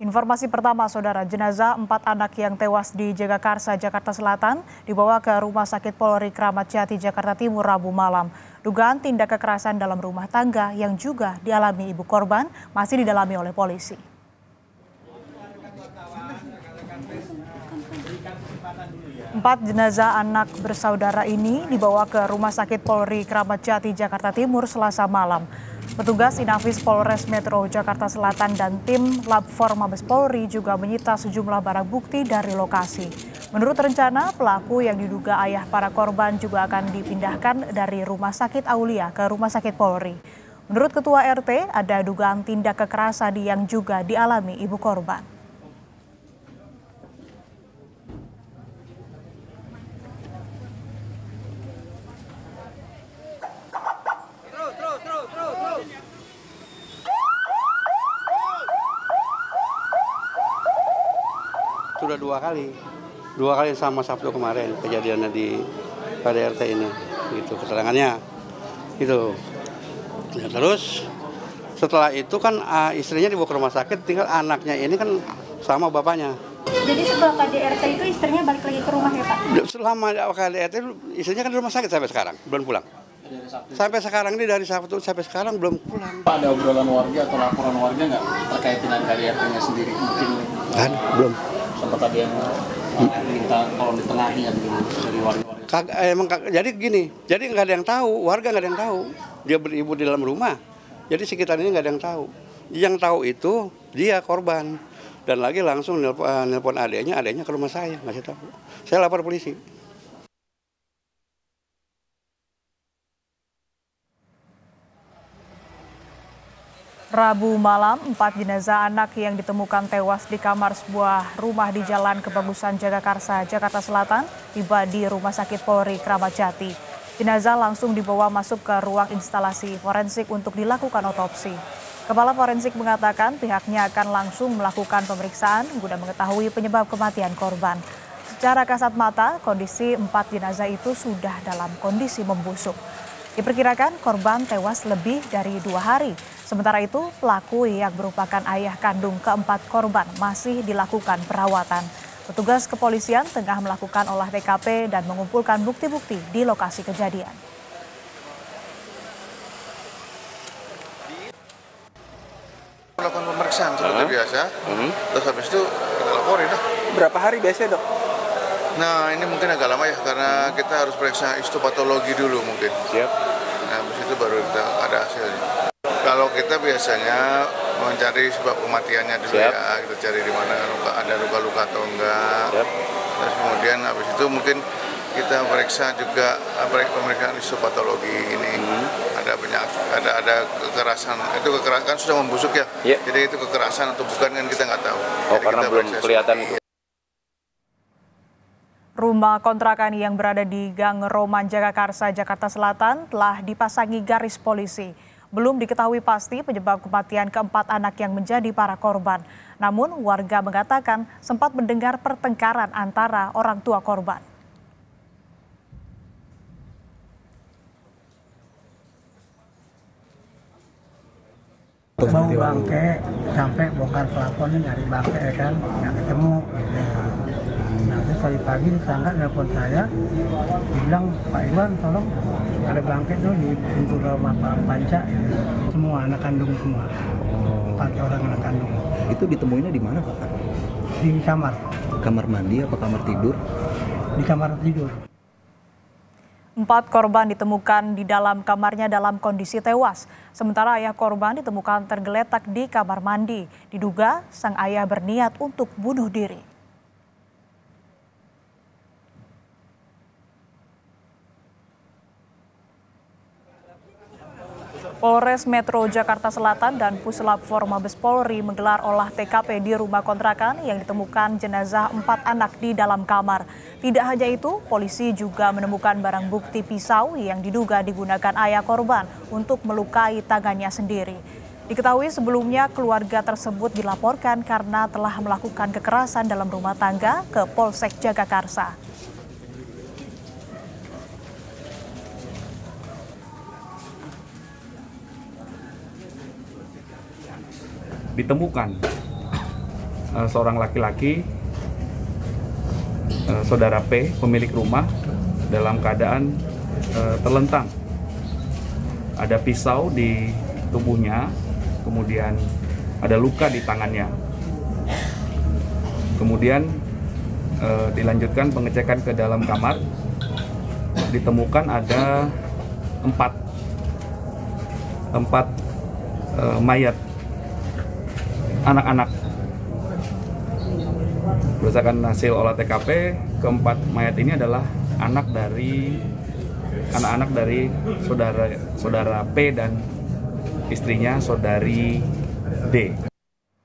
Informasi pertama, Saudara, jenazah 4 anak yang tewas di Jagakarsa, Jakarta Selatan dibawa ke Rumah Sakit Polri Kramat Jati, Jakarta Timur, Rabu malam. Dugaan tindak kekerasan dalam rumah tangga yang juga dialami ibu korban masih didalami oleh polisi. Empat jenazah anak bersaudara ini dibawa ke Rumah Sakit Polri Kramat Jati, Jakarta Timur, Selasa malam. Petugas Inafis Polres Metro Jakarta Selatan dan tim Lab 4 Mabes Polri juga menyita sejumlah barang bukti dari lokasi. Menurut rencana, pelaku yang diduga ayah para korban juga akan dipindahkan dari Rumah Sakit Aulia ke Rumah Sakit Polri. Menurut Ketua RT, ada dugaan tindak kekerasan yang juga dialami ibu korban. Sudah dua kali sama Sabtu kemarin kejadiannya di KDRT ini, gitu keterangannya, gitu. Ya, terus setelah itu kan istrinya dibawa ke rumah sakit, tinggal anaknya ini kan sama bapaknya. Jadi setelah KDRT itu istrinya balik lagi ke rumah ya Pak? Selama KDRT istrinya kan di rumah sakit sampai sekarang belum pulang. Sampai sekarang ini dari Sabtu sampai sekarang belum pulang. Pak, ada obrolan warga atau laporan warga nggak terkait dengan KDRT-nya sendiri? Mungkin Kan belum. sempat ada yang minta tolong ditengahi dari warga-warga. Emang jadi gini, jadi nggak ada yang tahu, warga nggak ada yang tahu. Dia beribu di dalam rumah, jadi sekitar ini nggak ada yang tahu. Yang tahu itu dia korban, dan lagi langsung nelpon adanya ke rumah saya, ngasih tahu. Saya lapor polisi. Rabu malam, 4 jenazah anak yang ditemukan tewas di kamar sebuah rumah di Jalan Kebagusan Jagakarsa, Jakarta Selatan, tiba di Rumah Sakit Polri Kramat Jati. Jenazah langsung dibawa masuk ke ruang instalasi forensik untuk dilakukan otopsi. Kepala forensik mengatakan pihaknya akan langsung melakukan pemeriksaan guna mengetahui penyebab kematian korban. Secara kasat mata, kondisi 4 jenazah itu sudah dalam kondisi membusuk. Diperkirakan korban tewas lebih dari 2 hari. Sementara itu, pelaku yang merupakan ayah kandung keempat korban masih dilakukan perawatan. Petugas kepolisian tengah melakukan olah TKP dan mengumpulkan bukti-bukti di lokasi kejadian. Melakukan pemeriksaan seperti biasa, terus habis itu kita laporin dah. Berapa hari biasanya, Dok? Nah, ini mungkin agak lama ya, karena kita harus periksa histopatologi dulu mungkin. Siap. Nah, habis itu baru kita ada hasilnya. Kalau kita biasanya mencari sebab kematiannya dulu. Siap. Ya, kita cari di mana ada luka-luka atau enggak. Siap. Terus kemudian habis itu mungkin kita periksa juga pemeriksaan histopatologi ini. Ada penyakit, ada kekerasan. Itu kekerasan sudah membusuk ya. Jadi itu kekerasan atau bukan kan kita nggak tahu. Oh, jadi karena belum kelihatan. Rumah kontrakan yang berada di Gang Roman Jagakarsa, Jakarta Selatan telah dipasangi garis polisi. Belum diketahui pasti penyebab kematian keempat anak yang menjadi para korban. Namun warga mengatakan sempat mendengar pertengkaran antara orang tua korban. Mau bangke sampai bongkar pelapornya nyari bangke kan nggak ketemu. Nah terus tadi pagi tetangga nelpon saya, bilang Pak Iwan tolong ada bangke tuh di pintu rumah Pak Panca. Semua anak kandung semua, 4 orang anak kandung. Itu ditemuinya di mana Pak? Di kamar. Kamar mandi apa kamar tidur? Di kamar tidur. 4 korban ditemukan di dalam kamarnya dalam kondisi tewas. Sementara ayah korban ditemukan tergeletak di kamar mandi. Diduga sang ayah berniat untuk bunuh diri. Polres Metro Jakarta Selatan dan Puslap 4 Mabes Polri menggelar olah TKP di rumah kontrakan yang ditemukan jenazah 4 anak di dalam kamar. Tidak hanya itu, polisi juga menemukan barang bukti pisau yang diduga digunakan ayah korban untuk melukai tangannya sendiri. Diketahui sebelumnya keluarga tersebut dilaporkan karena telah melakukan kekerasan dalam rumah tangga ke Polsek Jagakarsa. Ditemukan seorang laki-laki, saudara P, pemilik rumah, dalam keadaan terlentang. Ada pisau di tubuhnya, kemudian ada luka di tangannya. Kemudian dilanjutkan pengecekan ke dalam kamar, ditemukan ada empat mayat anak-anak. Berdasarkan hasil olah TKP, keempat mayat ini adalah anak-anak dari saudara P dan istrinya saudari D.